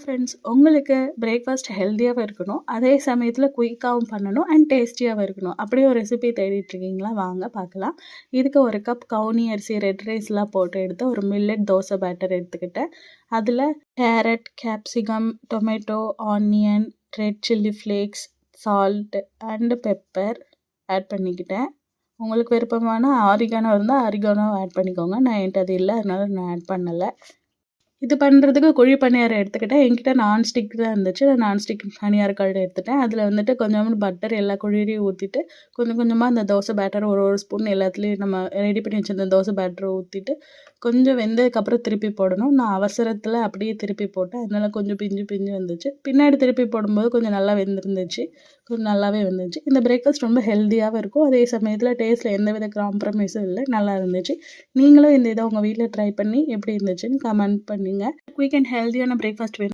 Friends, உங்களுக்கு breakfast ஹெல்தியாவும் இருக்கணும். அதே சமயத்தில குயிக்காவும் பண்ணணும் அண்ட் டேஸ்டியாவும் இருக்கணும். அப்படியே ஒரு ரெசிபி தேடிட்டு இருக்கீங்களா? வாங்க பார்க்கலாம். இதுக்கு 1 கப் கவுனி அரிசி ரெட் ரைஸ்லாம் போட்டு எடுத்து ஒரு மில்லட் தோசை பேட்டர் எடுத்துக்கிட்டேன். அதில carrot, capsicum, tomato, onion, red chilli flakes, salt and pepper add பண்ணிக்கிட்டேன். உங்களுக்கு விருப்பமான ஆரிகானோ இருந்தா ஆரிகானோ ஆட் பண்ணிக்கோங்க. என்கிட்ட அது இல்ல. அதனால நான் ஆட் பண்ணல. இது பண்ணுறதுக்கு குழி பணியாரம் எடுத்துக்கிட்டேன். என்கிட்ட நான்ஸ்டிக் தான் இருந்துச்சு. நான் நான்ஸ்டிக் பணியார கல் எடுத்துட்டேன். அதில் வந்துட்டு கொஞ்சோண்டு பட்டர் எல்லா குழியிலையும் ஊற்றிட்டு கொஞ்சம் கொஞ்சமாக அந்த தோசை பேட்டர் ஒரு ஸ்பூன் எல்லாத்துலேயும் நம்ம ரெடி பண்ணி வச்சிருந்த தோசை பேட்டரை ஊற்றிட்டு கொஞ்சம் வெந்ததுக்கப்புறம் திருப்பி போடணும். நான் அவசரத்தில் அப்படியே திருப்பி போட்டேன். அதனால கொஞ்சம் பிஞ்சு பிஞ்சு வந்துச்சு. பின்னாடி திருப்பி போடும்போது கொஞ்சம் நல்லா வெந்திருந்துச்சு. கொஞ்சம் நல்லாவே வந்துச்சு. இந்த பிரேக்ஃபாஸ்ட் ரொம்ப ஹெல்த்தியாகவும் இருக்கும். அதே சமயத்தில் டேஸ்ட்டில் எந்தவித காம்ப்ரமைஸும் இல்லை. நல்லா இருந்துச்சு. நீங்களும் இந்த இதை உங்கள் வீட்டில் ட்ரை பண்ணி எப்படி இருந்துச்சுன்னு கமெண்ட் பண்ணுங்க. குயிக் அண்ட் ஹெல்தியான பிரேக்ஃபாஸ்ட் வேணும்